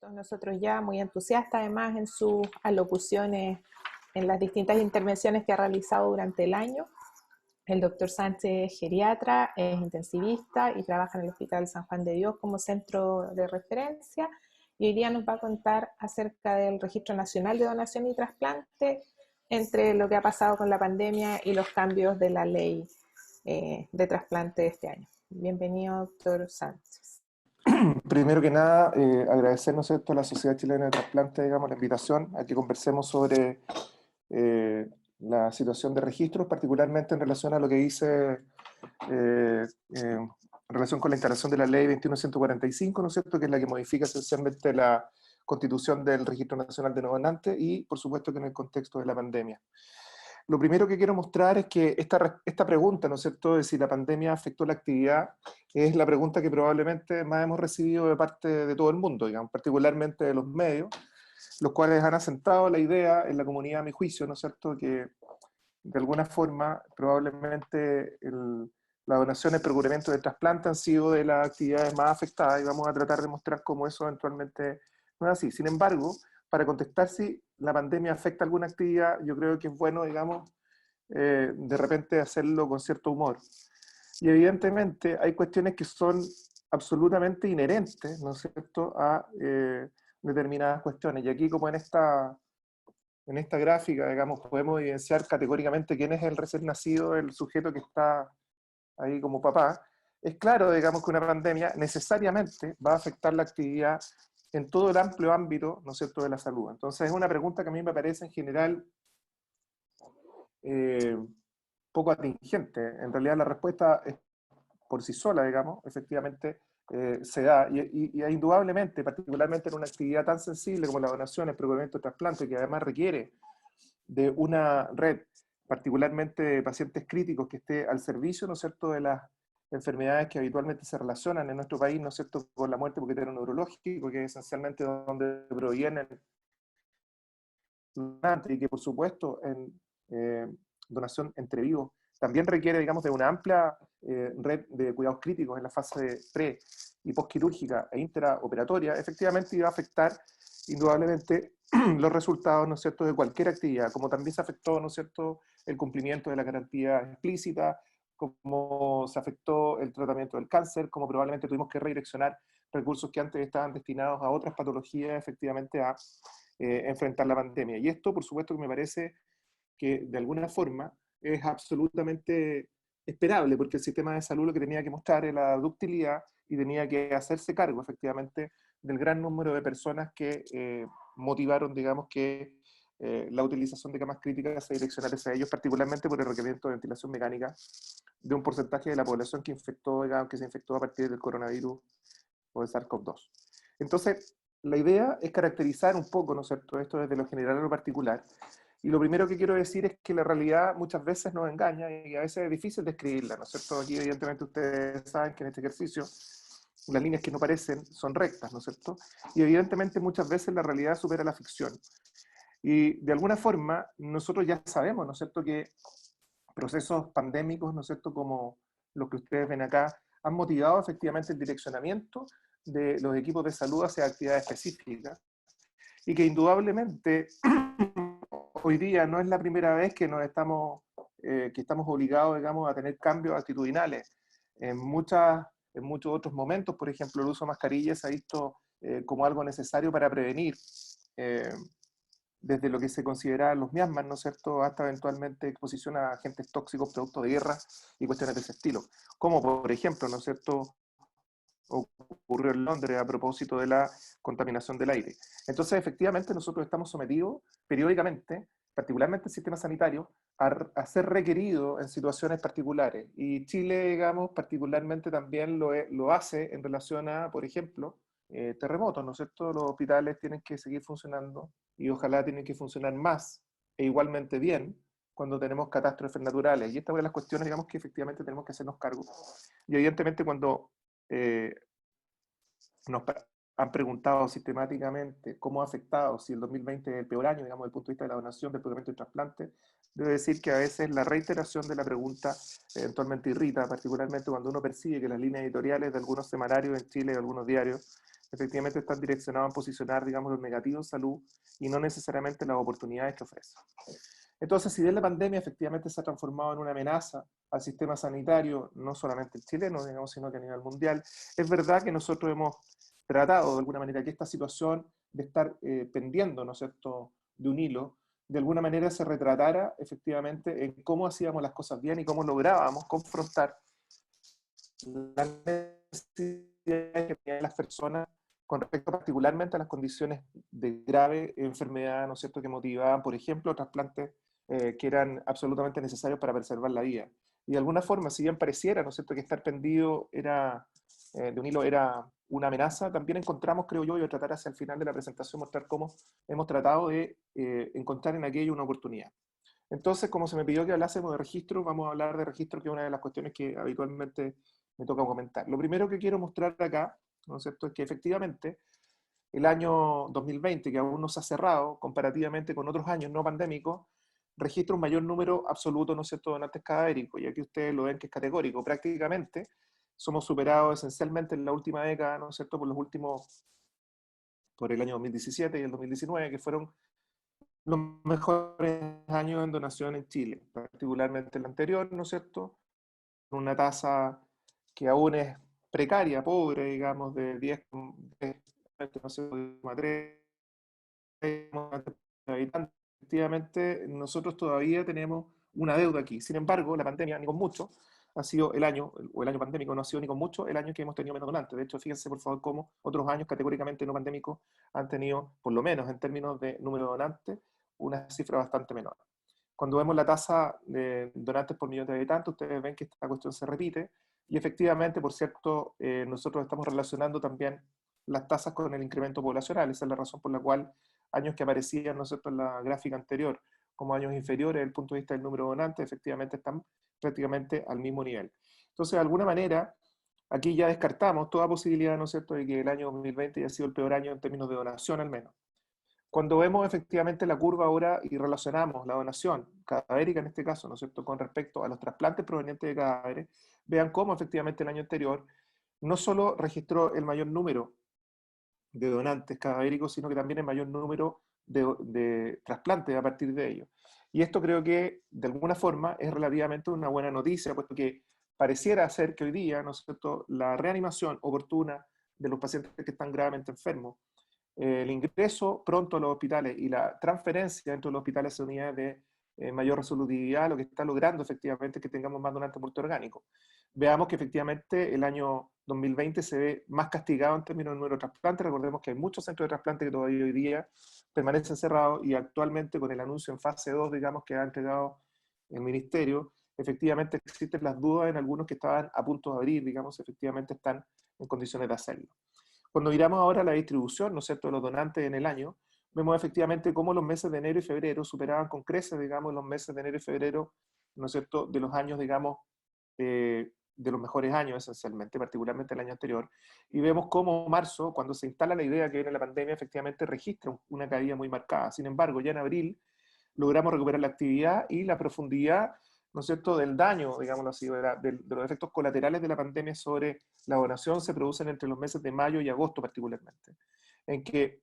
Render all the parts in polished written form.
todos nosotros ya muy entusiasta además en sus alocuciones, en las distintas intervenciones que ha realizado durante el año. El doctor Sánchez es geriatra, es intensivista y trabaja en el Hospital San Juan de Dios como centro de referencia. Y hoy día nos va a contar acerca del Registro Nacional de Donación y Trasplante, entre lo que ha pasado con la pandemia y los cambios de la ley de trasplante de este año. Bienvenido, doctor Sánchez. Primero que nada, agradecer, ¿no es cierto?, a la Sociedad Chilena de Trasplante, digamos, la invitación a que conversemos sobre la situación de registros, particularmente en relación a lo que dice en relación con la instalación de la ley 21145, ¿no es cierto?, que es la que modifica esencialmente la constitución del Registro Nacional de Donantes y, por supuesto, que en el contexto de la pandemia. Lo primero que quiero mostrar es que esta pregunta, ¿no es cierto?, de si la pandemia afectó la actividad, es la pregunta que probablemente más hemos recibido de parte de todo el mundo, digamos, particularmente de los medios, los cuales han asentado la idea en la comunidad, a mi juicio, ¿no es cierto?, que de alguna forma probablemente la donación y el procuramiento de trasplante han sido de las actividades más afectadas y vamos a tratar de mostrar cómo eso eventualmente no es así. Sin embargo, para contestar si la pandemia afecta alguna actividad, yo creo que es bueno, digamos, de repente hacerlo con cierto humor. Y evidentemente hay cuestiones que son absolutamente inherentes, ¿no es cierto?, a determinadas cuestiones. Y aquí, como en esta gráfica, digamos, podemos evidenciar categóricamente quién es el recién nacido, el sujeto que está ahí como papá. Es claro, digamos, que una pandemia necesariamente va a afectar la actividad en todo el amplio ámbito, ¿no es cierto?, de la salud. Entonces es una pregunta que a mí me parece en general poco atingente. En realidad la respuesta es por sí sola, digamos, efectivamente se da, y indudablemente, particularmente en una actividad tan sensible como la donación, el procuramiento de trasplante, que además requiere de una red, particularmente de pacientes críticos, que esté al servicio, ¿no es cierto?, de las enfermedades que habitualmente se relacionan en nuestro país, ¿no es cierto?, con la muerte boquetero neurológico, que es esencialmente donde provienen y que por supuesto en donación entre vivos también requiere, digamos, de una amplia red de cuidados críticos en la fase pre y postquirúrgica e intraoperatoria, efectivamente iba a afectar indudablemente los resultados, ¿no es cierto?, de cualquier actividad, como también se afectó, ¿no es cierto?, el cumplimiento de la garantía explícita, como se afectó el tratamiento del cáncer, como probablemente tuvimos que redireccionar recursos que antes estaban destinados a otras patologías, efectivamente a enfrentar la pandemia. Y esto, por supuesto, que me parece que de alguna forma es absolutamente esperable, porque el sistema de salud lo que tenía que mostrar era la ductilidad y tenía que hacerse cargo, efectivamente, del gran número de personas que motivaron, digamos, que la utilización de camas críticas se direccionara hacia ellos, particularmente por el requerimiento de ventilación mecánica de un porcentaje de la población que infectó, digamos, que se infectó a partir del coronavirus o del SARS-CoV-2. Entonces, la idea es caracterizar un poco, ¿no es cierto?, esto desde lo general a lo particular. Y lo primero que quiero decir es que la realidad muchas veces nos engaña y a veces es difícil describirla, ¿no es cierto? Aquí evidentemente ustedes saben que en este ejercicio las líneas que no parecen son rectas, ¿no es cierto? Y evidentemente muchas veces la realidad supera la ficción. Y de alguna forma nosotros ya sabemos, ¿no es cierto?, que procesos pandémicos, ¿no es cierto?, como los que ustedes ven acá, han motivado efectivamente el direccionamiento de los equipos de salud hacia actividades específicas y que indudablemente hoy día no es la primera vez que que estamos obligados, digamos, a tener cambios actitudinales. En muchos otros momentos, por ejemplo, el uso de mascarillas se ha visto como algo necesario para prevenir, desde lo que se considera los miasmas, ¿no es cierto?, hasta eventualmente exposición a agentes tóxicos, producto de guerra y cuestiones de ese estilo. Como por ejemplo, ¿no es cierto?, ocurrió en Londres a propósito de la contaminación del aire. Entonces, efectivamente, nosotros estamos sometidos periódicamente, particularmente el sistema sanitario, a ser requerido en situaciones particulares. Y Chile, digamos, particularmente también lo hace en relación a, por ejemplo, terremotos, ¿no es cierto? Los hospitales tienen que seguir funcionando y ojalá tienen que funcionar más e igualmente bien cuando tenemos catástrofes naturales. Y esta es una de las cuestiones, digamos, que efectivamente tenemos que hacernos cargo. Y evidentemente cuando nos han preguntado sistemáticamente cómo ha afectado, si el 2020 es el peor año, digamos, desde el punto de vista de la donación, del procuramiento y trasplante, debo decir que a veces la reiteración de la pregunta eventualmente irrita, particularmente cuando uno percibe que las líneas editoriales de algunos semanarios en Chile, de algunos diarios, efectivamente están direccionados a posicionar, digamos, lo negativo en salud y no necesariamente las oportunidades que ofrece. Entonces, si bien la pandemia efectivamente se ha transformado en una amenaza al sistema sanitario, no solamente el chileno, digamos, sino que a nivel mundial, es verdad que nosotros hemos tratado de alguna manera que esta situación de estar pendiendo, ¿no es cierto?, de un hilo, de alguna manera se retratara efectivamente en cómo hacíamos las cosas bien y cómo lográbamos confrontar las necesidades que tenían las personas con respecto particularmente a las condiciones de grave enfermedad, ¿no es cierto?, que motivaban, por ejemplo, trasplantes que eran absolutamente necesarios para preservar la vida. Y de alguna forma, si bien pareciera, ¿no es cierto?, que estar pendido era, de un hilo era una amenaza, también encontramos, creo yo, y voy a tratar hacia el final de la presentación, mostrar cómo hemos tratado de encontrar en aquello una oportunidad. Entonces, como se me pidió que hablásemos de registro, vamos a hablar de registro, que es una de las cuestiones que habitualmente me toca comentar. Lo primero que quiero mostrar acá, ¿no es cierto?, es que efectivamente el año 2020, que aún no se ha cerrado, comparativamente con otros años no pandémicos, registra un mayor número absoluto, ¿no es cierto?, de donantes cadavéricos, y aquí ustedes lo ven que es categórico. Prácticamente somos superados esencialmente en la última década, ¿no es cierto?, por el año 2017 y el 2019, que fueron los mejores años en donación en Chile, particularmente el anterior, ¿no es cierto?, una tasa que aún es precaria, pobre, digamos, de 10, no sé, 3 habitantes. Efectivamente, nosotros todavía tenemos una deuda aquí. Sin embargo, la pandemia, ni con mucho, ha sido el año, o el año pandémico no ha sido ni con mucho el año que hemos tenido menos donantes. De hecho, fíjense por favor cómo otros años categóricamente no pandémicos han tenido, por lo menos en términos de número de donantes, una cifra bastante menor. Cuando vemos la tasa de donantes por millón de habitantes, ustedes ven que esta cuestión se repite, y efectivamente, por cierto, nosotros estamos relacionando también las tasas con el incremento poblacional. Esa es la razón por la cual años que aparecían, ¿no es cierto?, en la gráfica anterior como años inferiores desde el punto de vista del número de donantes, efectivamente están prácticamente al mismo nivel. Entonces, de alguna manera, aquí ya descartamos toda posibilidad, ¿no es cierto?, de que el año 2020 haya sido el peor año en términos de donación al menos. Cuando vemos efectivamente la curva ahora y relacionamos la donación cadavérica en este caso, ¿no es cierto?, con respecto a los trasplantes provenientes de cadáveres, vean cómo efectivamente el año anterior no solo registró el mayor número de donantes cadavéricos, sino que también el mayor número de trasplantes a partir de ellos. Y esto creo que de alguna forma es relativamente una buena noticia, puesto que pareciera ser que hoy día, ¿no es cierto?, la reanimación oportuna de los pacientes que están gravemente enfermos, el ingreso pronto a los hospitales y la transferencia dentro de los hospitales a unidades de mayor resolutividad, lo que está logrando efectivamente es que tengamos más donantes multiorgánicos. Veamos que efectivamente el año 2020 se ve más castigado en términos de número de trasplantes. Recordemos que hay muchos centros de trasplante que todavía hoy día permanecen cerrados, y actualmente con el anuncio en fase 2, digamos, que ha entregado el ministerio, efectivamente existen las dudas en algunos que estaban a punto de abrir, digamos, efectivamente están en condiciones de hacerlo. Cuando miramos ahora la distribución, ¿no es cierto?, de los donantes en el año, vemos efectivamente cómo los meses de enero y febrero superaban con creces, digamos, los meses de enero y febrero, ¿no es cierto?, de los años, digamos, de los mejores años esencialmente, particularmente el año anterior, y vemos cómo marzo, cuando se instala la idea que viene la pandemia, efectivamente registra una caída muy marcada. Sin embargo, ya en abril logramos recuperar la actividad y la profundidad, ¿no es cierto?, del daño, digámoslo así, de los efectos colaterales de la pandemia sobre la donación se producen entre los meses de mayo y agosto particularmente, en que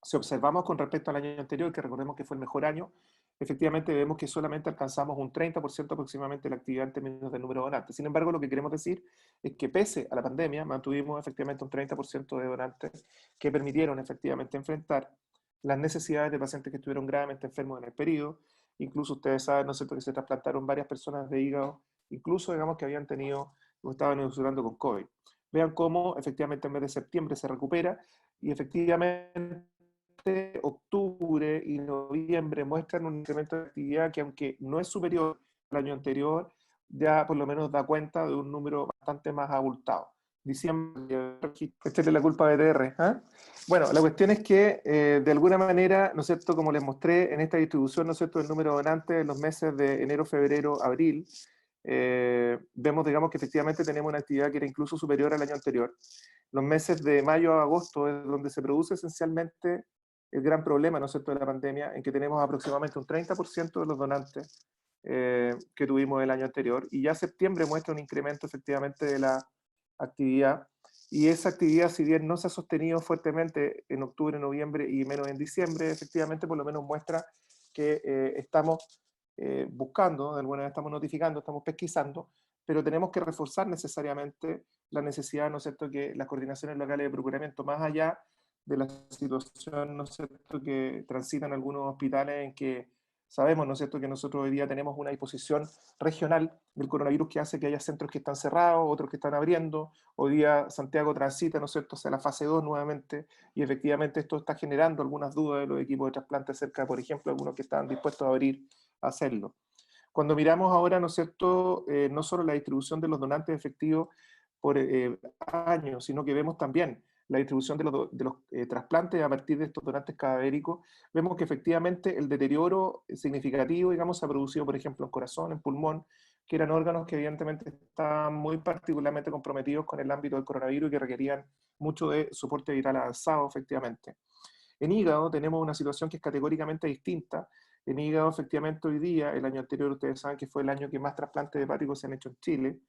si observamos con respecto al año anterior, que recordemos que fue el mejor año, efectivamente vemos que solamente alcanzamos un 30% aproximadamente de la actividad en términos del número de donantes. Sin embargo, lo que queremos decir es que pese a la pandemia, mantuvimos efectivamente un 30% de donantes que permitieron efectivamente enfrentar las necesidades de pacientes que estuvieron gravemente enfermos en el periodo. Incluso ustedes saben, ¿no es cierto?, que se trasplantaron varias personas de hígado, incluso digamos que habían tenido o estaban evolucionando con COVID. Vean cómo efectivamente en mes de septiembre se recupera, y efectivamente octubre y noviembre muestran un incremento de actividad que, aunque no es superior al año anterior, ya por lo menos da cuenta de un número bastante más abultado. Diciembre, esta es la culpa de TR. ¿Eh? Bueno, la cuestión es que de alguna manera, ¿no es cierto?, como les mostré en esta distribución, ¿no es cierto?, el número de donantes en los meses de enero, febrero, abril, vemos, digamos, que efectivamente tenemos una actividad que era incluso superior al año anterior. Los meses de mayo a agosto es donde se produce esencialmente el gran problema, ¿no es cierto?, de la pandemia, en que tenemos aproximadamente un 30% de los donantes que tuvimos el año anterior, y ya septiembre muestra un incremento efectivamente de la actividad Y esa actividad, si bien no se ha sostenido fuertemente en octubre, noviembre y menos en diciembre, efectivamente por lo menos muestra que estamos buscando, de alguna vez estamos notificando, estamos pesquisando, pero tenemos que reforzar necesariamente la necesidad, ¿no es cierto?, que las coordinaciones locales de procuramiento, más allá de la situación, ¿no es cierto?, que transitan algunos hospitales en que sabemos, ¿no es cierto?, que nosotros hoy día tenemos una disposición regional del coronavirus que hace que haya centros que están cerrados, otros que están abriendo. Hoy día Santiago transita, ¿no es cierto?, hacia la fase 2 nuevamente, y efectivamente esto está generando algunas dudas de los equipos de trasplante acerca, por ejemplo, algunos que estaban dispuestos a abrir a hacerlo. Cuando miramos ahora, ¿no es cierto?, no solo la distribución de los donantes efectivos por años, sino que vemos también la distribución de los trasplantes a partir de estos donantes cadavéricos, vemos que efectivamente el deterioro significativo, digamos, se ha producido, por ejemplo, en corazón, en pulmón, que eran órganos que evidentemente estaban muy particularmente comprometidos con el ámbito del coronavirus y que requerían mucho de soporte vital avanzado, efectivamente. En hígado tenemos una situación que es categóricamente distinta. En hígado, efectivamente, hoy día, el año anterior, ustedes saben que fue el año que más trasplantes hepáticos se han hecho en Chile,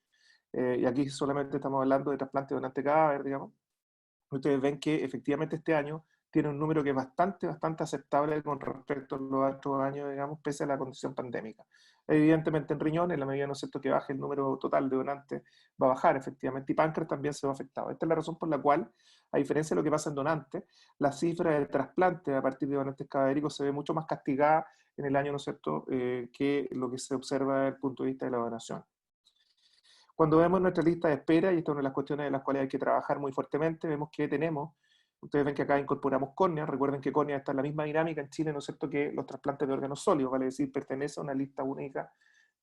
y aquí solamente estamos hablando de trasplante de donante cadáver, digamos. Ustedes ven que efectivamente este año tiene un número que es bastante aceptable con respecto a los otros años, digamos, pese a la condición pandémica. Evidentemente en riñón, en la medida, ¿no es cierto?, que baje el número total de donantes, va a bajar efectivamente, y páncreas también se va afectado. Esta es la razón por la cual, a diferencia de lo que pasa en donantes, la cifra de trasplante a partir de donantes cadavéricos se ve mucho más castigada en el año, ¿no es cierto?, que lo que se observa desde el punto de vista de la donación. Cuando vemos nuestra lista de espera, y esta es una de las cuestiones de las cuales hay que trabajar muy fuertemente, vemos que tenemos, ustedes ven que acá incorporamos córnea, recuerden que córnea está en la misma dinámica en Chile, ¿no es cierto?, que los trasplantes de órganos sólidos, vale decir, pertenece a una lista única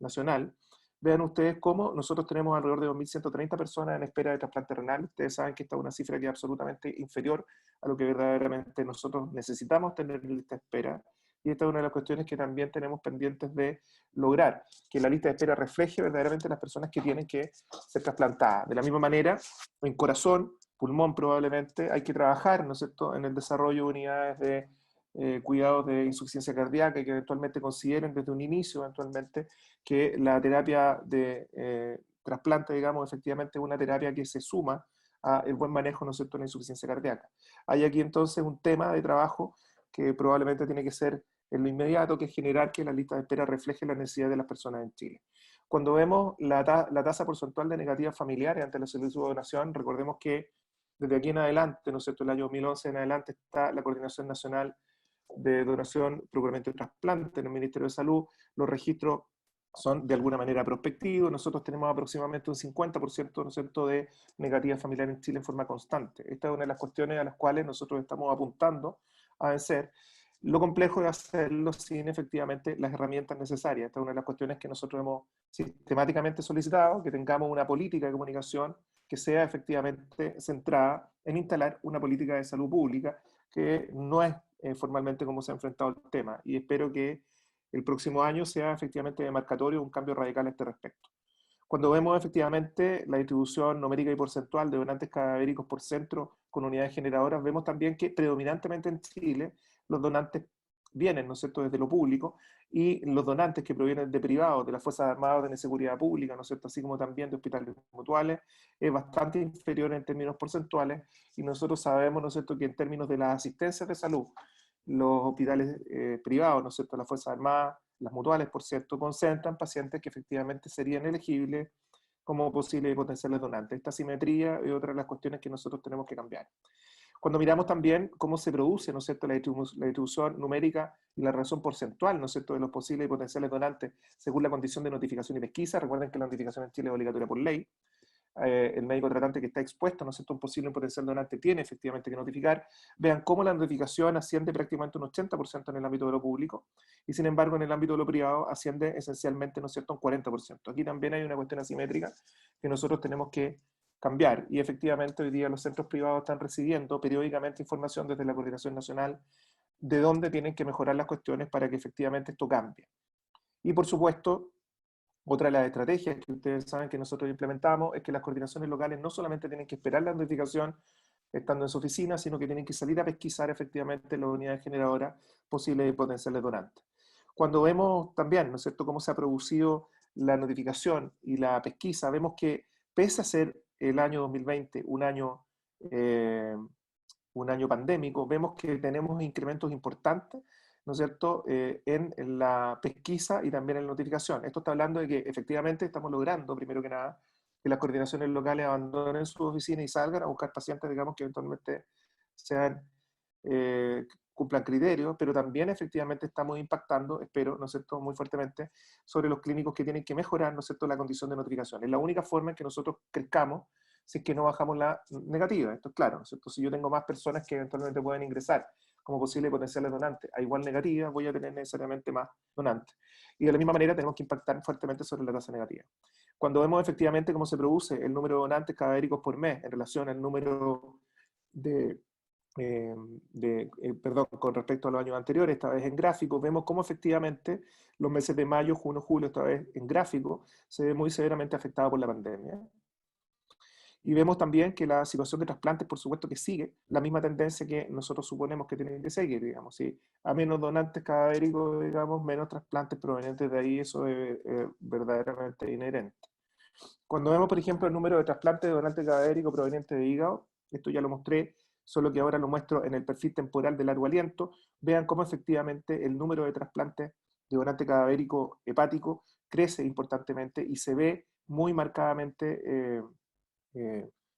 nacional. Vean ustedes cómo nosotros tenemos alrededor de 2.130 personas en espera de trasplante renal. Ustedes saben que esta es una cifra que es absolutamente inferior a lo que verdaderamente nosotros necesitamos tener en lista de espera. Y esta es una de las cuestiones que también tenemos pendientes de lograr, que la lista de espera refleje verdaderamente las personas que tienen que ser trasplantadas. De la misma manera, en corazón, pulmón probablemente, hay que trabajar, ¿no es cierto?, en el desarrollo de unidades de cuidados de insuficiencia cardíaca y que eventualmente consideren desde un inicio, eventualmente, que la terapia de trasplante, digamos, efectivamente es una terapia que se suma al buen manejo, ¿no es cierto?, de la insuficiencia cardíaca. Hay aquí entonces un tema de trabajo que probablemente tiene que ser en lo inmediato, que es generar que la lista de espera refleje las necesidades de las personas en Chile. Cuando vemos la tasa porcentual de negativas familiares ante la solicitud de donación, recordemos que desde aquí en adelante, ¿no es cierto?, el año 2011 en adelante está la Coordinación Nacional de Donación, Procuramiento y Trasplante en el Ministerio de Salud. Los registros son de alguna manera prospectivos. Nosotros tenemos aproximadamente un 50%, ¿no es cierto?, de negativas familiares en Chile en forma constante. Esta es una de las cuestiones a las cuales nosotros estamos apuntando a vencer. Lo complejo es hacerlo sin efectivamente las herramientas necesarias. Esta es una de las cuestiones que nosotros hemos sistemáticamente solicitado, que tengamos una política de comunicación que sea efectivamente centrada en instalar una política de salud pública, que no es formalmente como se ha enfrentado el tema. Y espero que el próximo año sea efectivamente demarcatorio un cambio radical a este respecto. Cuando vemos efectivamente la distribución numérica y porcentual de donantes cadavéricos por centro con unidades generadoras, vemos también que predominantemente en Chile los donantes vienen, ¿no es cierto?, desde lo público, y los donantes que provienen de privados, de las Fuerzas Armadas, de Seguridad Pública, ¿no es cierto?, así como también de hospitales mutuales, es bastante inferior en términos porcentuales, y nosotros sabemos, ¿no es cierto?, que en términos de las asistencias de salud, los hospitales privados, ¿no es cierto?, las Fuerzas Armadas, las mutuales, por cierto, concentran pacientes que efectivamente serían elegibles como posibles y potenciales donantes. Esta simetría es otra de las cuestiones que nosotros tenemos que cambiar. Cuando miramos también cómo se produce, ¿no es cierto?, la distribución numérica y la relación porcentual, ¿no es cierto?, de los posibles y potenciales donantes según la condición de notificación y pesquisa. Recuerden que la notificación en Chile es obligatoria por ley. El médico tratante que está expuesto, ¿no es cierto?, un posible y potencial donante tiene efectivamente que notificar. Vean cómo la notificación asciende prácticamente un 80% en el ámbito de lo público, y sin embargo en el ámbito de lo privado asciende esencialmente, ¿no es cierto?, un 40%. Aquí también hay una cuestión asimétrica que nosotros tenemos que cambiar, y efectivamente hoy día los centros privados están recibiendo periódicamente información desde la Coordinación Nacional de dónde tienen que mejorar las cuestiones para que efectivamente esto cambie. Y por supuesto, otra de las estrategias que ustedes saben que nosotros implementamos es que las coordinaciones locales no solamente tienen que esperar la notificación estando en su oficina, sino que tienen que salir a pesquisar efectivamente las unidades generadoras posibles y potenciales donantes. Cuando vemos también, ¿no es cierto?, cómo se ha producido la notificación y la pesquisa, vemos que pese a ser el año 2020 un año un año pandémico, vemos que tenemos incrementos importantes, ¿no es cierto?, en la pesquisa y también en la notificación. Esto está hablando de que efectivamente estamos logrando, primero que nada, que las coordinaciones locales abandonen sus oficinas y salgan a buscar pacientes, digamos, que eventualmente sean, cumplan criterios, pero también efectivamente estamos impactando, espero, ¿no es cierto?, muy fuertemente sobre los clínicos que tienen que mejorar, ¿no es cierto?, la condición de notificación. Es la única forma en que nosotros crezcamos si es que no bajamos la negativa. Esto es claro, ¿no es cierto? Si yo tengo más personas que eventualmente pueden ingresar como posibles potenciales donantes a igual negativa, voy a tener necesariamente más donantes. Y de la misma manera tenemos que impactar fuertemente sobre la tasa negativa. Cuando vemos efectivamente cómo se produce el número de donantes cadavéricos por mes en relación al número de, perdón, con respecto a los años anteriores, esta vez en gráfico, vemos cómo efectivamente los meses de mayo, junio, julio, esta vez en gráfico, se ve muy severamente afectado por la pandemia. Y vemos también que la situación de trasplantes, por supuesto que sigue la misma tendencia que nosotros suponemos que tienen que seguir, digamos. Si a menos donantes cadavéricos, digamos, menos trasplantes provenientes de ahí, eso es verdaderamente inherente. Cuando vemos, por ejemplo, el número de trasplantes de donantes cadavéricos provenientes de hígado, esto ya lo mostré, solo que ahora lo muestro en el perfil temporal de largo aliento, vean cómo efectivamente el número de trasplantes de donante cadavérico hepático crece importantemente y se ve muy marcadamente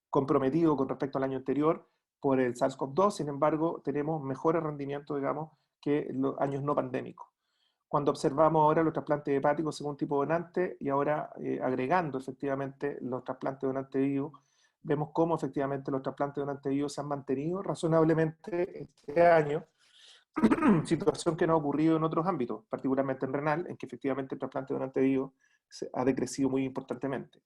comprometido con respecto al año anterior por el SARS-CoV-2, sin embargo, tenemos mejores rendimientos, digamos, que los años no pandémicos. Cuando observamos ahora los trasplantes hepáticos según tipo donante y ahora agregando efectivamente los trasplantes de donante vivo, vemos cómo efectivamente los trasplantes de donante vivo se han mantenido razonablemente este año, situación que no ha ocurrido en otros ámbitos, particularmente en renal, en que efectivamente el trasplante de donante vivo ha decrecido muy importantemente.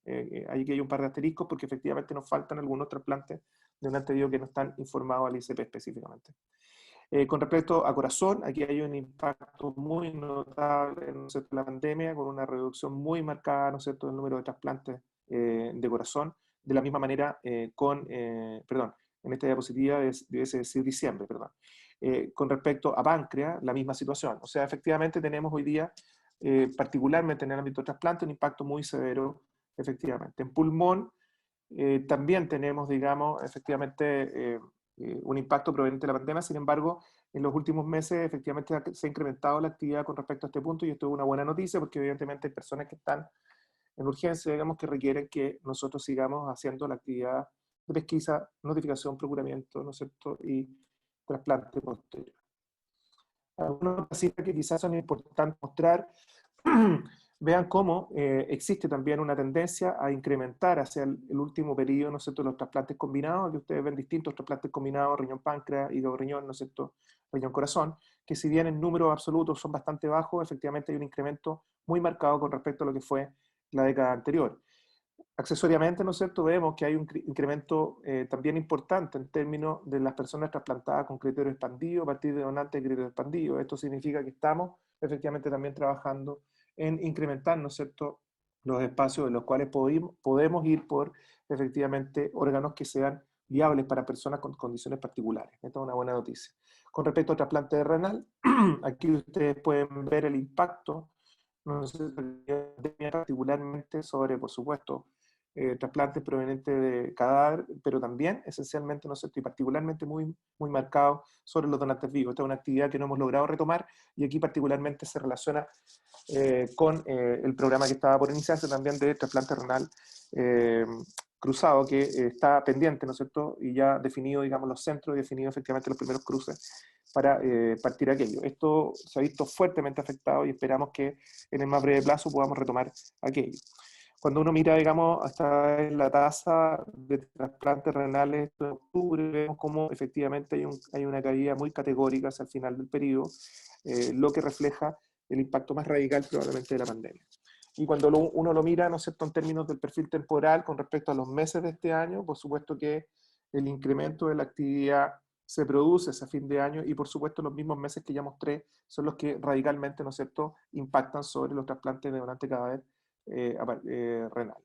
Hay un par de asteriscos porque efectivamente nos faltan algunos trasplantes de donante vivo que no están informados al ICP específicamente. Con respecto a corazón, aquí hay un impacto muy notable, ¿no es cierto?, la pandemia, con una reducción muy marcada, ¿no es cierto?, del número de trasplantes de corazón. De la misma manera, perdón, en esta diapositiva debe decir diciembre, perdón. Con respecto a páncreas, la misma situación. O sea, efectivamente tenemos hoy día, particularmente en el ámbito de trasplante, un impacto muy severo, efectivamente. En pulmón también tenemos, digamos, efectivamente un impacto proveniente de la pandemia. Sin embargo, en los últimos meses efectivamente se ha incrementado la actividad con respecto a este punto y esto es una buena noticia porque evidentemente hay personas que están en urgencia, digamos, que requieren que nosotros sigamos haciendo la actividad de pesquisa, notificación, procuramiento, ¿no es cierto?, y trasplante posterior. Algunas cifras que quizás son importantes mostrar, vean cómo existe también una tendencia a incrementar hacia el último periodo, ¿no es cierto?, los trasplantes combinados, que ustedes ven distintos trasplantes combinados, riñón-páncreas, hígado-riñón, ¿no es cierto?, riñón-corazón, que si bien en números absolutos son bastante bajos, efectivamente hay un incremento muy marcado con respecto a lo que fue la década anterior. Accesoriamente, ¿no es cierto?, vemos que hay un incremento también importante en términos de las personas trasplantadas con criterio expandido a partir de donantes de criterio expandido. Esto significa que estamos efectivamente también trabajando en incrementar, ¿no es cierto?, los espacios en los cuales podemos ir por efectivamente órganos que sean viables para personas con condiciones particulares. Esta es una buena noticia. Con respecto al trasplante de renal, aquí ustedes pueden ver el impacto, ¿no es cierto?, particularmente sobre, por supuesto, trasplantes provenientes de cadáver, pero también esencialmente, ¿no es cierto?, y particularmente muy marcado sobre los donantes vivos. Esta es una actividad que no hemos logrado retomar y aquí particularmente se relaciona con el programa que estaba por iniciarse también de trasplante renal cruzado, que está pendiente, ¿no es cierto?, y ya definido, digamos, los centros y definido efectivamente los primeros cruces para partir aquello. Esto se ha visto fuertemente afectado y esperamos que en el más breve plazo podamos retomar aquello. Cuando uno mira, digamos, hasta la tasa de trasplantes renales de octubre, vemos cómo efectivamente hay una caída muy categórica hacia el final del periodo, lo que refleja el impacto más radical probablemente de la pandemia. Y cuando uno lo mira, ¿no es cierto?, en términos del perfil temporal con respecto a los meses de este año, por supuesto que el incremento de la actividad se produce hacia fin de año y por supuesto los mismos meses que ya mostré son los que radicalmente, ¿no es cierto?, impactan sobre los trasplantes de donante cadáver renal.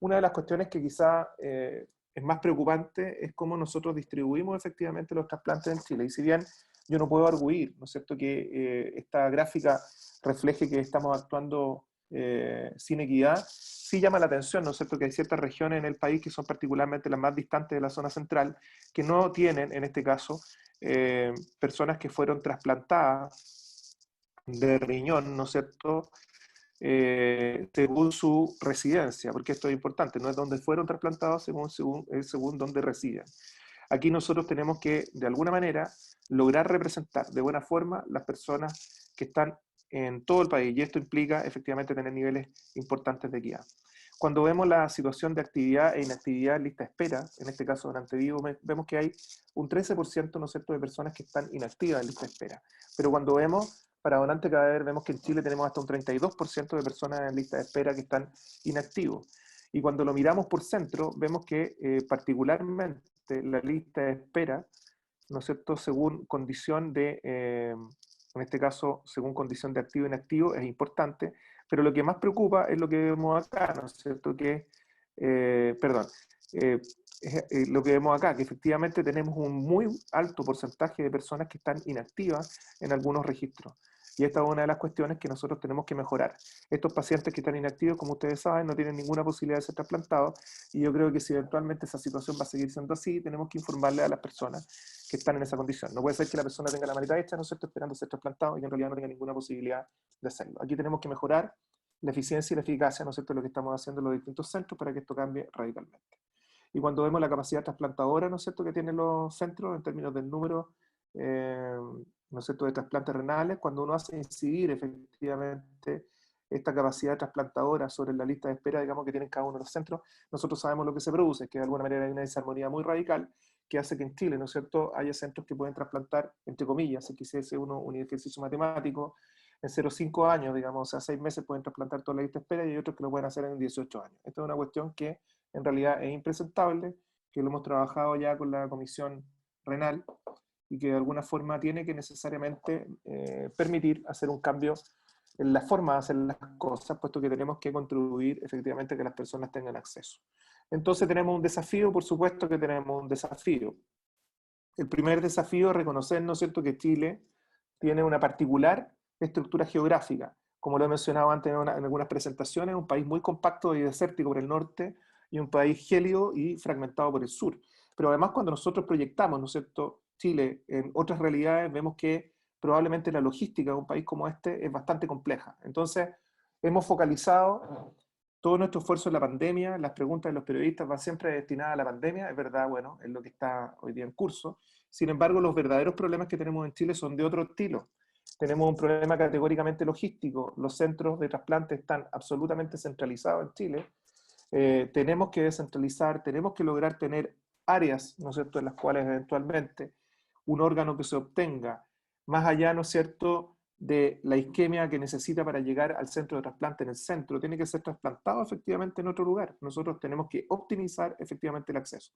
Una de las cuestiones que quizá es más preocupante es cómo nosotros distribuimos efectivamente los trasplantes en Chile. Y si bien yo no puedo arguir, ¿no es cierto?, que esta gráfica refleje que estamos actuando sin equidad. Sí llama la atención, ¿no es cierto?, que hay ciertas regiones en el país que son particularmente las más distantes de la zona central, que no tienen, en este caso, personas que fueron trasplantadas de riñón, ¿no es cierto?, según su residencia, porque esto es importante, no es donde fueron trasplantados, según donde residen. Aquí nosotros tenemos que, de alguna manera, lograr representar de buena forma las personas que están en todo el país, y esto implica efectivamente tener niveles importantes de equidad. Cuando vemos la situación de actividad e inactividad en lista de espera, en este caso durante vivo, vemos que hay un 13%, ¿no es cierto?, de personas que están inactivas en lista de espera. Pero cuando vemos para donante cadáver, vemos que en Chile tenemos hasta un 32% de personas en lista de espera que están inactivos. Y cuando lo miramos por centro, vemos que particularmente la lista de espera, ¿no es cierto?, según condición de, en este caso, según condición de activo e inactivo, es importante, pero lo que más preocupa es lo que vemos acá, ¿no es cierto?, que, lo que vemos acá, que efectivamente tenemos un muy alto porcentaje de personas que están inactivas en algunos registros. Y esta es una de las cuestiones que nosotros tenemos que mejorar. Estos pacientes que están inactivos, como ustedes saben, no tienen ninguna posibilidad de ser trasplantados, y yo creo que si eventualmente esa situación va a seguir siendo así, tenemos que informarle a las personas que están en esa condición. No puede ser que la persona tenga la maleta hecha, ¿no es cierto?, esperando ser trasplantado y que en realidad no tenga ninguna posibilidad de hacerlo. Aquí tenemos que mejorar la eficiencia y la eficacia, ¿no es cierto?, de lo que estamos haciendo en los distintos centros para que esto cambie radicalmente. Y cuando vemos la capacidad trasplantadora, ¿no es cierto?, que tienen los centros en términos del número, ¿no es cierto?, de trasplantes renales, cuando uno hace incidir efectivamente esta capacidad trasplantadora sobre la lista de espera, digamos, que tienen cada uno de los centros, nosotros sabemos lo que se produce, que de alguna manera hay una disarmonía muy radical que hace que en Chile, ¿no es cierto?, haya centros que pueden trasplantar, entre comillas, si quisiese uno un ejercicio matemático, en 0,5 años, digamos, o sea, 6 meses pueden trasplantar toda la lista de espera, y hay otros que lo pueden hacer en 18 años. Esto es una cuestión que en realidad es impresentable, que lo hemos trabajado ya con la comisión renal, y que de alguna forma tiene que necesariamente permitir hacer un cambio en la forma de hacer las cosas, puesto que tenemos que contribuir efectivamente a que las personas tengan acceso. Entonces tenemos un desafío, por supuesto que tenemos un desafío. El primer desafío es reconocer, ¿no es cierto?, que Chile tiene una particular estructura geográfica. Como lo he mencionado antes en algunas presentaciones, un país muy compacto y desértico por el norte, y un país gélido y fragmentado por el sur. Pero además, cuando nosotros proyectamos, ¿no es cierto?, Chile en otras realidades, vemos que probablemente la logística de un país como este es bastante compleja. Entonces, hemos focalizado todo nuestro esfuerzo en la pandemia. Las preguntas de los periodistas van siempre destinadas a la pandemia, es verdad, bueno, es lo que está hoy día en curso. Sin embargo, los verdaderos problemas que tenemos en Chile son de otro estilo. Tenemos un problema categóricamente logístico. Los centros de trasplante están absolutamente centralizados en Chile. Tenemos que descentralizar, tenemos que lograr tener áreas, ¿no es cierto?, en las cuales eventualmente un órgano que se obtenga, más allá, ¿no es cierto?, de la isquemia que necesita para llegar al centro de trasplante en el centro, tiene que ser trasplantado efectivamente en otro lugar. Nosotros tenemos que optimizar efectivamente el acceso.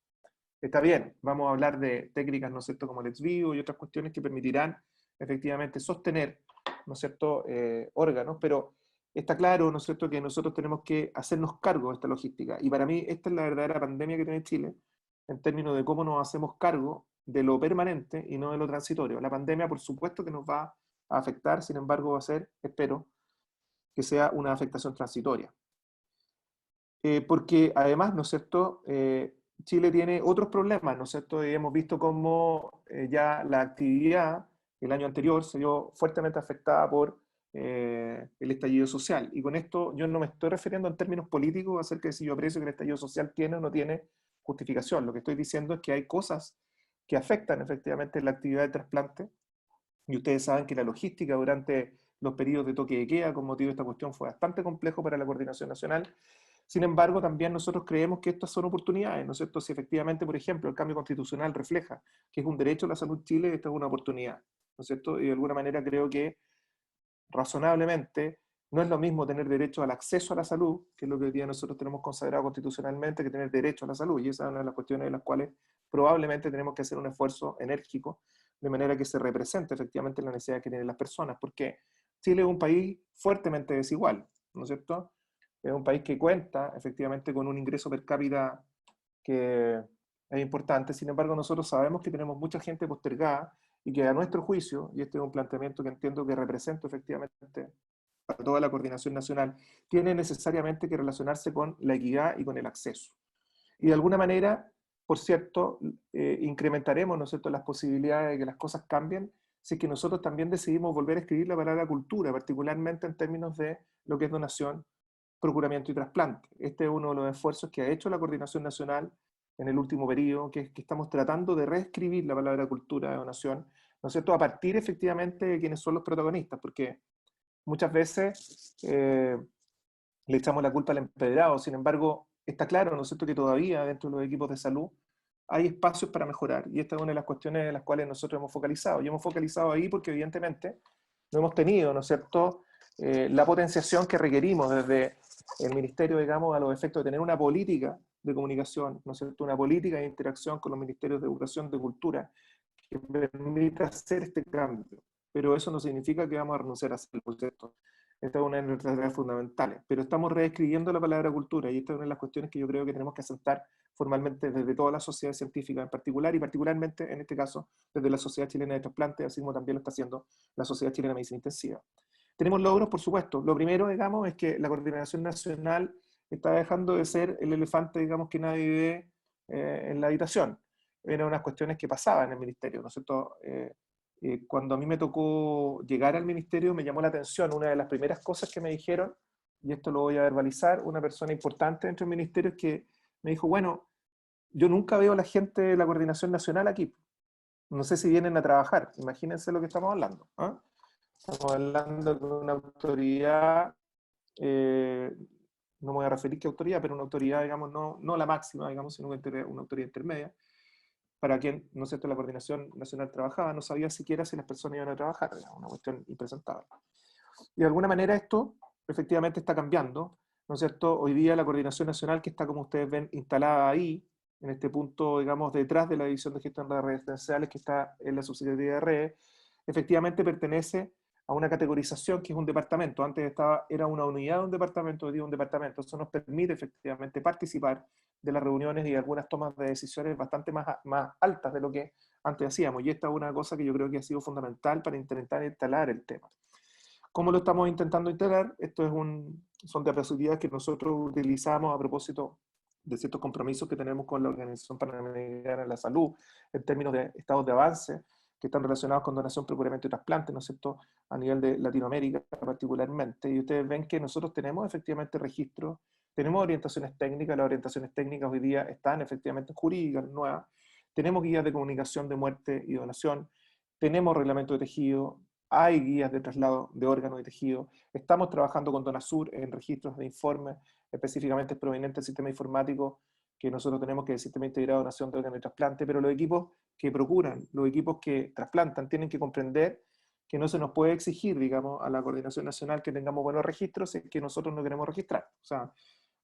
Está bien, vamos a hablar de técnicas, ¿no es cierto?, como el ex vivo y otras cuestiones que permitirán efectivamente sostener, ¿no es cierto?, órganos, pero está claro, ¿no es cierto?, que nosotros tenemos que hacernos cargo de esta logística. Y para mí esta es la verdadera pandemia que tiene Chile, en términos de cómo nos hacemos cargo de lo permanente y no de lo transitorio. La pandemia, por supuesto, que nos va a afectar, sin embargo, va a ser, espero, que sea una afectación transitoria. Porque además, ¿no es cierto?, Chile tiene otros problemas, ¿no es cierto?, y hemos visto cómo ya la actividad el año anterior se vio fuertemente afectada por el estallido social. Y con esto yo no me estoy refiriendo en términos políticos acerca de si yo aprecio que el estallido social tiene o no tiene justificación. Lo que estoy diciendo es que hay cosas que afectan efectivamente la actividad de trasplante, y ustedes saben que la logística durante los periodos de toque de queda con motivo de esta cuestión fue bastante complejo para la coordinación nacional. Sin embargo, también nosotros creemos que estas son oportunidades, ¿no es cierto? Si efectivamente, por ejemplo, el cambio constitucional refleja que es un derecho a la salud en Chile, esta es una oportunidad, ¿no es cierto? Y de alguna manera creo que razonablemente no es lo mismo tener derecho al acceso a la salud, que es lo que hoy día nosotros tenemos consagrado constitucionalmente, que tener derecho a la salud. Y esa es una de las cuestiones en las cuales probablemente tenemos que hacer un esfuerzo enérgico, de manera que se represente efectivamente la necesidad que tienen las personas, porque Chile es un país fuertemente desigual, ¿no es cierto? Es un país que cuenta efectivamente con un ingreso per cápita que es importante. Sin embargo, nosotros sabemos que tenemos mucha gente postergada, y que a nuestro juicio, y este es un planteamiento que entiendo que represento efectivamente para toda la coordinación nacional, tiene necesariamente que relacionarse con la equidad y con el acceso. Y de alguna manera, por cierto, incrementaremos, ¿no es cierto?, las posibilidades de que las cosas cambien si es que nosotros también decidimos volver a escribir la palabra cultura, particularmente en términos de lo que es donación, procuramiento y trasplante. Este es uno de los esfuerzos que ha hecho la Coordinación Nacional en el último periodo, que es que estamos tratando de reescribir la palabra cultura de donación, ¿no es cierto?, a partir efectivamente de quienes son los protagonistas, porque muchas veces le echamos la culpa al empedrado. Sin embargo, está claro, ¿no es cierto?, que todavía dentro de los equipos de salud hay espacios para mejorar, y esta es una de las cuestiones en las cuales nosotros hemos focalizado. Y hemos focalizado ahí porque evidentemente no hemos tenido, ¿no es cierto?, la potenciación que requerimos desde el Ministerio, digamos, a los efectos de tener una política de comunicación, ¿no es cierto?, una política de interacción con los ministerios de educación, de cultura, que permita hacer este cambio. Pero eso no significa que vamos a renunciar a hacerlo, ¿cierto? Esta es una de nuestras tareas fundamentales. Pero estamos reescribiendo la palabra cultura, y esta es una de las cuestiones que yo creo que tenemos que asentar formalmente desde toda la sociedad científica en particular, y particularmente en este caso desde la Sociedad Chilena de Trasplantes, así como también lo está haciendo la Sociedad Chilena de Medicina Intensiva. Tenemos logros, por supuesto. Lo primero, digamos, es que la Coordinación Nacional está dejando de ser el elefante, digamos, que nadie ve en la habitación. Eran unas cuestiones que pasaban en el ministerio, ¿no es cierto? Cuando a mí me tocó llegar al ministerio, me llamó la atención una de las primeras cosas que me dijeron, y esto lo voy a verbalizar, una persona importante dentro del ministerio, es que me dijo, bueno, yo nunca veo a la gente de la Coordinación Nacional aquí. No sé si vienen a trabajar. Imagínense lo que estamos hablando. ¿Eh? Estamos hablando de una autoridad, no me voy a referir qué autoridad, pero una autoridad, digamos, no la máxima, digamos, sino una autoridad intermedia, para quien, ¿no es cierto?, la Coordinación Nacional trabajaba, no sabía siquiera si las personas iban a trabajar, era una cuestión impresentable. Y de alguna manera esto efectivamente está cambiando, ¿no es cierto? Hoy día la Coordinación Nacional, que está, como ustedes ven, instalada ahí, en este punto, digamos, detrás de la División de Gestión de Redes Residenciales, que está en la Subsecretaría de Redes, efectivamente pertenece a una categorización que es un departamento. Antes era una unidad de un departamento, hoy día un departamento. Eso nos permite efectivamente participar de las reuniones y de algunas tomas de decisiones bastante más altas de lo que antes hacíamos. Y esta es una cosa que yo creo que ha sido fundamental para intentar instalar el tema. ¿Cómo lo estamos intentando integrar? Son diapositivas que nosotros utilizamos a propósito de ciertos compromisos que tenemos con la Organización Panamericana de la Salud, en términos de estados de avance, que están relacionados con donación, procuramiento y trasplante, ¿no es cierto?, a nivel de Latinoamérica particularmente. Y ustedes ven que nosotros tenemos efectivamente registros, tenemos orientaciones técnicas, las orientaciones técnicas hoy día están efectivamente jurídicas, nuevas, tenemos guías de comunicación de muerte y donación, tenemos reglamento de tejido, hay guías de traslado de órganos y tejido, estamos trabajando con Donasur en registros de informes específicamente provenientes del sistema informático que nosotros tenemos, que es el Sistema Integrado de Donación de Órganos y Trasplante, pero los equipos que procuran, los equipos que trasplantan, tienen que comprender que no se nos puede exigir, digamos, a la Coordinación Nacional que tengamos buenos registros si es que nosotros no queremos registrar. O sea,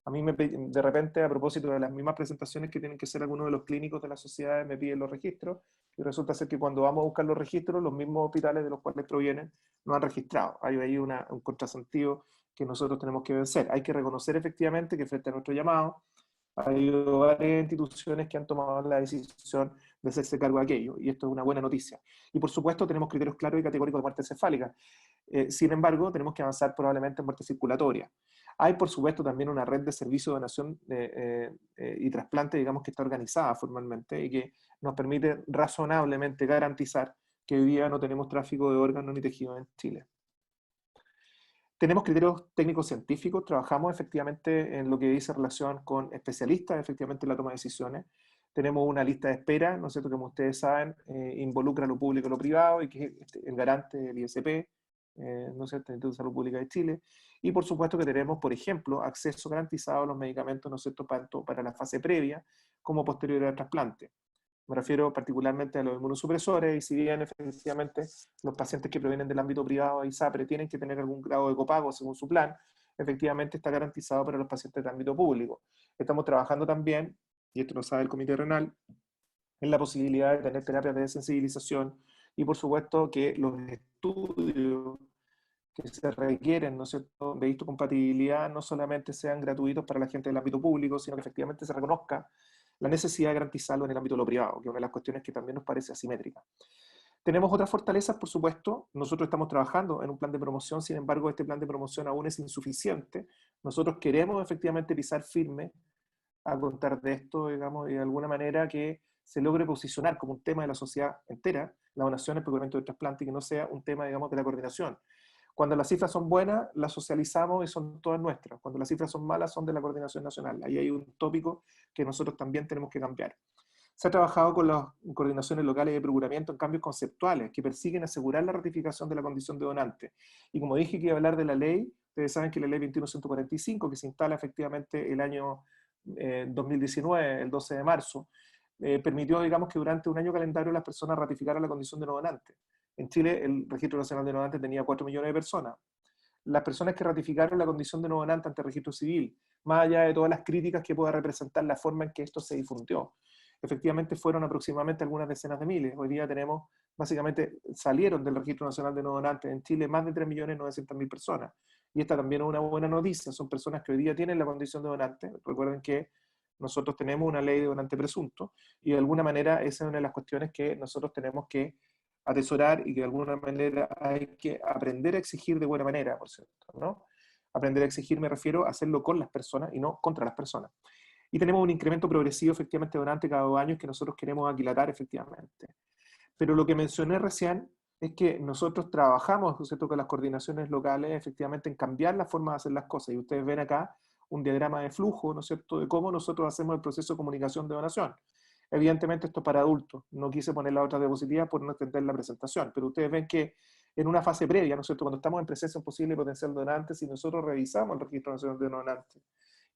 a mí de repente, a propósito de las mismas presentaciones que tienen que hacer algunos de los clínicos de las sociedades, me piden los registros, y resulta ser que cuando vamos a buscar los registros, los mismos hospitales de los cuales provienen no han registrado. Hay ahí un contrasentido que nosotros tenemos que vencer. Hay que reconocer efectivamente que frente a nuestro llamado, hay varias instituciones que han tomado la decisión de hacerse cargo de aquello, y esto es una buena noticia. Y por supuesto tenemos criterios claros y categóricos de muerte encefálica. Sin embargo, tenemos que avanzar probablemente en muerte circulatoria. Hay, por supuesto, también una red de servicios de donación y trasplante, digamos, que está organizada formalmente y que nos permite razonablemente garantizar que hoy día no tenemos tráfico de órganos ni tejidos en Chile. Tenemos criterios técnicos científicos, trabajamos efectivamente en lo que dice relación con especialistas, efectivamente en la toma de decisiones. Tenemos una lista de espera, ¿no es cierto?, que como ustedes saben, involucra lo público y lo privado, y que es el garante del ISP, ¿no es cierto?, el Instituto de Salud Pública de Chile. Y por supuesto que tenemos, por ejemplo, acceso garantizado a los medicamentos, ¿no es cierto?, tanto para la fase previa como posterior al trasplante. Me refiero particularmente a los inmunosupresores, y si bien efectivamente los pacientes que provienen del ámbito privado de ISAPRE tienen que tener algún grado de copago según su plan, efectivamente está garantizado para los pacientes del ámbito público. Estamos trabajando también, y esto lo sabe el Comité Renal, en la posibilidad de tener terapias de sensibilización, y por supuesto que los estudios que se requieren, ¿no es cierto?, de histocompatibilidad no solamente sean gratuitos para la gente del ámbito público, sino que efectivamente se reconozca la necesidad de garantizarlo en el ámbito de lo privado, que es una de las cuestiones que también nos parece asimétrica. Tenemos otras fortalezas, por supuesto. Nosotros estamos trabajando en un plan de promoción, sin embargo, este plan de promoción aún es insuficiente. Nosotros queremos efectivamente pisar firme a contar de esto, digamos, y de alguna manera que se logre posicionar como un tema de la sociedad entera, la donación, el procuramiento de trasplantes, y que no sea un tema, digamos, de la coordinación. Cuando las cifras son buenas, las socializamos y son todas nuestras. Cuando las cifras son malas, son de la coordinación nacional. Ahí hay un tópico que nosotros también tenemos que cambiar. Se ha trabajado con las coordinaciones locales de procuramiento en cambios conceptuales que persiguen asegurar la ratificación de la condición de donante. Y como dije que iba a hablar de la ley, ustedes saben que la ley 21145, que se instala efectivamente el año 2019, el 12 de marzo, permitió, digamos, que durante un año calendario las personas ratificaran la condición de no donante. En Chile, el Registro Nacional de Donantes tenía 4 millones de personas. Las personas que ratificaron la condición de no donante ante el registro civil, más allá de todas las críticas que pueda representar la forma en que esto se difundió, efectivamente fueron aproximadamente algunas decenas de miles. Hoy día tenemos, básicamente, salieron del Registro Nacional de No Donantes en Chile más de 3.900.000 personas. Y esta también es una buena noticia. Son personas que hoy día tienen la condición de donante. Recuerden que nosotros tenemos una ley de donante presunto y de alguna manera esa es una de las cuestiones que nosotros tenemos que atesorar y que de alguna manera hay que aprender a exigir de buena manera, por cierto, ¿no? Aprender a exigir me refiero a hacerlo con las personas y no contra las personas. Y tenemos un incremento progresivo efectivamente durante cada 2 años que nosotros queremos aquilatar efectivamente. Pero lo que mencioné recién es que nosotros trabajamos, ¿no es cierto?, con las coordinaciones locales efectivamente en cambiar la forma de hacer las cosas. Y ustedes ven acá un diagrama de flujo, ¿no es cierto?, de cómo nosotros hacemos el proceso de comunicación de donación. Evidentemente esto es para adultos. No quise poner la otra diapositiva por no extender la presentación, pero ustedes ven que en una fase previa, ¿no es cierto?, cuando estamos en presencia de un posible potencial donante, si nosotros revisamos el registro nacional de donantes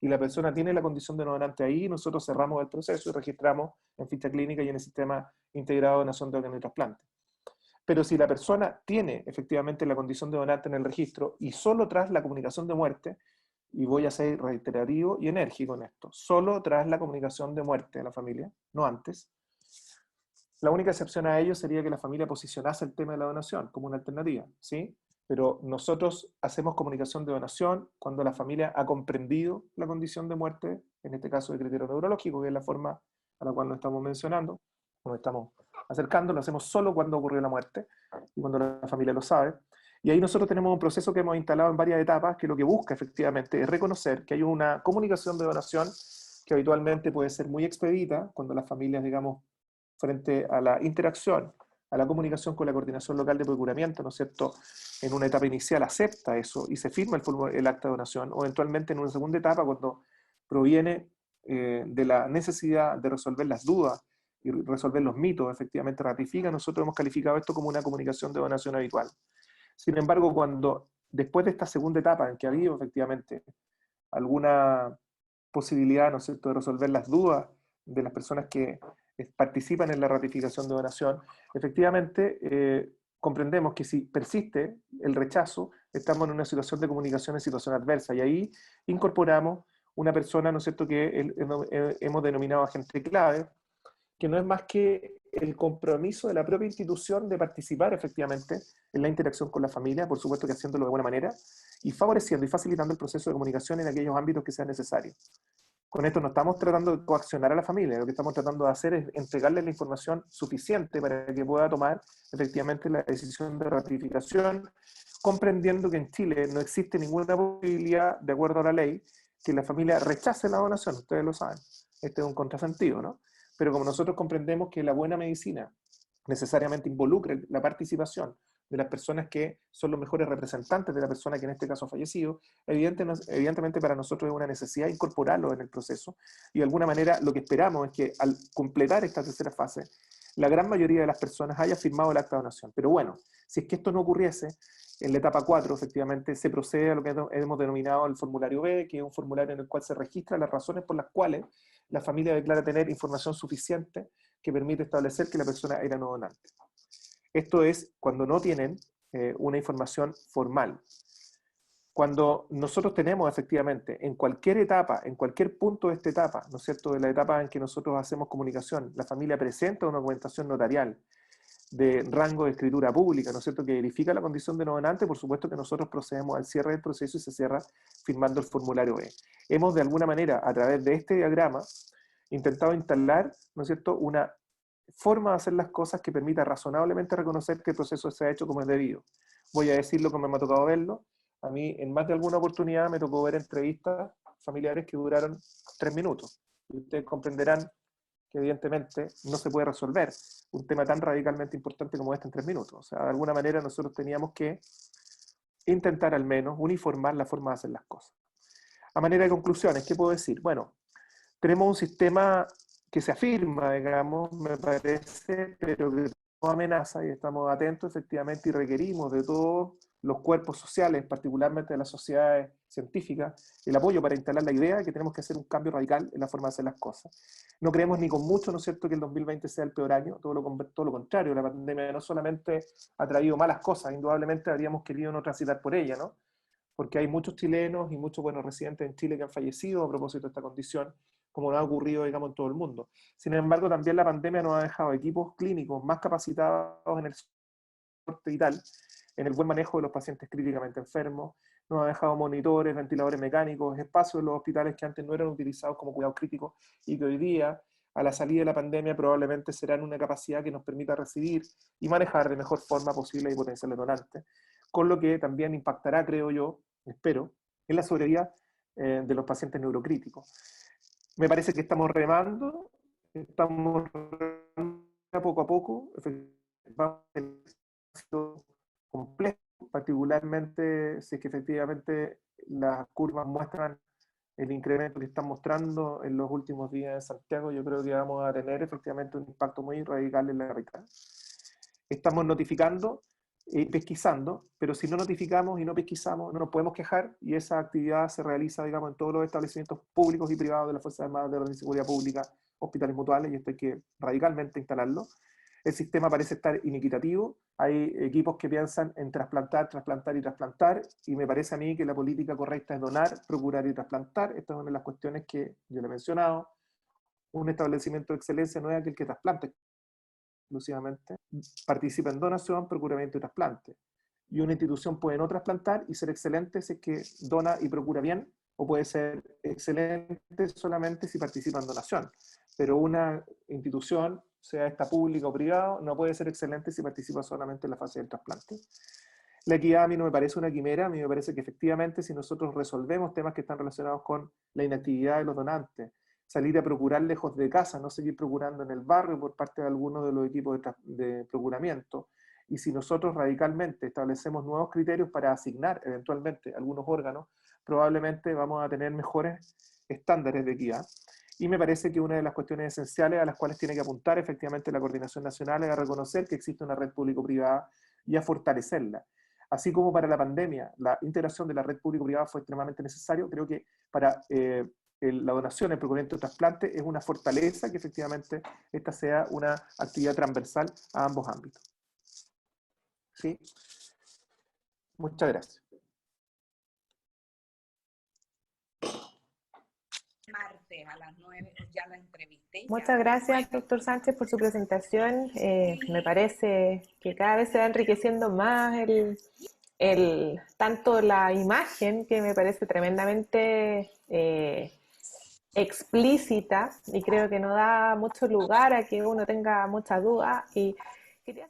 y la persona tiene la condición de donante ahí, nosotros cerramos el proceso y registramos en ficha clínica y en el sistema integrado de donación de órganos y trasplante. Pero si la persona tiene efectivamente la condición de donante en el registro y solo tras la comunicación de muerte, y voy a ser reiterativo y enérgico en esto, solo tras la comunicación de muerte de la familia, no antes, la única excepción a ello sería que la familia posicionase el tema de la donación como una alternativa, ¿sí? Pero nosotros hacemos comunicación de donación cuando la familia ha comprendido la condición de muerte, en este caso de criterio neurológico, que es la forma a la cual nos estamos mencionando, nos estamos acercando, lo hacemos solo cuando ocurrió la muerte y cuando la familia lo sabe. Y ahí nosotros tenemos un proceso que hemos instalado en varias etapas que lo que busca efectivamente es reconocer que hay una comunicación de donación que habitualmente puede ser muy expedita cuando las familias, digamos, frente a la interacción, a la comunicación con la coordinación local de procuramiento, ¿no es cierto?, en una etapa inicial acepta eso y se firma el acta de donación, o eventualmente en una segunda etapa cuando proviene de la necesidad de resolver las dudas y resolver los mitos, efectivamente ratifica, nosotros hemos calificado esto como una comunicación de donación habitual. Sin embargo, cuando después de esta segunda etapa en que ha habido efectivamente alguna posibilidad, ¿no es cierto?, de resolver las dudas de las personas que participan en la ratificación de donación, efectivamente comprendemos que si persiste el rechazo, estamos en una situación de comunicación en situación adversa y ahí incorporamos una persona, ¿no es cierto?, que hemos denominado agente clave, que no es más que el compromiso de la propia institución de participar efectivamente en la interacción con la familia, por supuesto que haciéndolo de buena manera, y favoreciendo y facilitando el proceso de comunicación en aquellos ámbitos que sean necesarios. Con esto no estamos tratando de coaccionar a la familia, lo que estamos tratando de hacer es entregarle la información suficiente para que pueda tomar efectivamente la decisión de ratificación, comprendiendo que en Chile no existe ninguna posibilidad, de acuerdo a la ley, que la familia rechace la donación, ustedes lo saben. Este es un contrasentido, ¿no? Pero como nosotros comprendemos que la buena medicina necesariamente involucra la participación de las personas que son los mejores representantes de la persona que en este caso ha fallecido, evidentemente para nosotros es una necesidad incorporarlo en el proceso y de alguna manera lo que esperamos es que al completar esta tercera fase, la gran mayoría de las personas haya firmado el acta de donación. Pero bueno, si es que esto no ocurriese, en la etapa 4 efectivamente se procede a lo que hemos denominado el formulario B, que es un formulario en el cual se registran las razones por las cuales la familia declara tener información suficiente que permite establecer que la persona era no donante. Esto es cuando no tienen una información formal. Cuando nosotros tenemos efectivamente en cualquier etapa, en cualquier punto de esta etapa, ¿no es cierto?, de la etapa en que nosotros hacemos comunicación, la familia presenta una documentación notarial de rango de escritura pública, ¿no es cierto?, que verifica la condición de no donante, por supuesto que nosotros procedemos al cierre del proceso y se cierra firmando el formulario B. Hemos de alguna manera, a través de este diagrama, intentado instalar, ¿no es cierto?, una forma de hacer las cosas que permita razonablemente reconocer que el proceso se ha hecho como es debido. Voy a decirlo como me ha tocado verlo. A mí en más de alguna oportunidad me tocó ver entrevistas familiares que duraron 3 minutos. Y ustedes comprenderán que evidentemente no se puede resolver un tema tan radicalmente importante como este en 3 minutos. O sea, de alguna manera nosotros teníamos que intentar al menos uniformar la forma de hacer las cosas. A manera de conclusiones, ¿qué puedo decir? Bueno, tenemos un sistema que se afirma, digamos, me parece, pero que no amenaza, y estamos atentos efectivamente y requerimos de todos los cuerpos sociales, particularmente de las sociedades científicas, el apoyo para instalar la idea de que tenemos que hacer un cambio radical en la forma de hacer las cosas. No creemos ni con mucho, ¿no es cierto?, que el 2020 sea el peor año, todo lo contrario, la pandemia no solamente ha traído malas cosas, indudablemente habríamos querido no transitar por ella, ¿no? Porque hay muchos chilenos y muchos buenos residentes en Chile que han fallecido a propósito de esta condición, como no ha ocurrido, digamos, en todo el mundo. Sin embargo, también la pandemia nos ha dejado equipos clínicos más capacitados en el soporte vital, en el buen manejo de los pacientes críticamente enfermos, nos ha dejado monitores, ventiladores mecánicos, espacios en los hospitales que antes no eran utilizados como cuidados críticos y que hoy día, a la salida de la pandemia, probablemente serán una capacidad que nos permita recibir y manejar de mejor forma posible y potenciales donantes, con lo que también impactará, creo yo, espero, en la sobrevida de los pacientes neurocríticos. Me parece que estamos remando poco a poco, vamos a tener éxito complejo, particularmente si es que efectivamente las curvas muestran el incremento que están mostrando en los últimos días en Santiago. Yo creo que vamos a tener efectivamente un impacto muy radical en la capital. Estamos notificando y pesquisando, pero si no notificamos y no pesquisamos, no nos podemos quejar, y esa actividad se realiza, digamos, en todos los establecimientos públicos y privados de las Fuerzas Armadas, de la Seguridad Pública, hospitales mutuales, y esto hay que radicalmente instalarlo. El sistema parece estar inequitativo, hay equipos que piensan en trasplantar, trasplantar y trasplantar, y me parece a mí que la política correcta es donar, procurar y trasplantar. Esta es una de las cuestiones que yo le he mencionado. Un establecimiento de excelencia no es aquel que trasplante exclusivamente, participa en donación, procuramiento y trasplante. Y una institución puede no trasplantar y ser excelente si es que dona y procura bien, o puede ser excelente solamente si participa en donación. Pero una institución, sea esta pública o privada, no puede ser excelente si participa solamente en la fase del trasplante. La equidad a mí no me parece una quimera, a mí me parece que efectivamente si nosotros resolvemos temas que están relacionados con la inactividad de los donantes, salir a procurar lejos de casa, no seguir procurando en el barrio por parte de algunos de los equipos de procuramiento, y si nosotros radicalmente establecemos nuevos criterios para asignar eventualmente algunos órganos, probablemente vamos a tener mejores estándares de equidad. Y me parece que una de las cuestiones esenciales a las cuales tiene que apuntar efectivamente la coordinación nacional es a reconocer que existe una red público-privada y a fortalecerla. Así como para la pandemia, la integración de la red público-privada fue extremadamente necesario, creo que para la donación, el procuramiento de trasplante es una fortaleza que efectivamente esta sea una actividad transversal a ambos ámbitos. ¿Sí? Muchas gracias. Martes a las 9 ya la entrevisté. Muchas gracias, doctor Sánchez, por su presentación. Me parece que cada vez se va enriqueciendo más tanto la imagen, que me parece tremendamente explícita, y creo que no da mucho lugar a que uno tenga muchas dudas. Y quería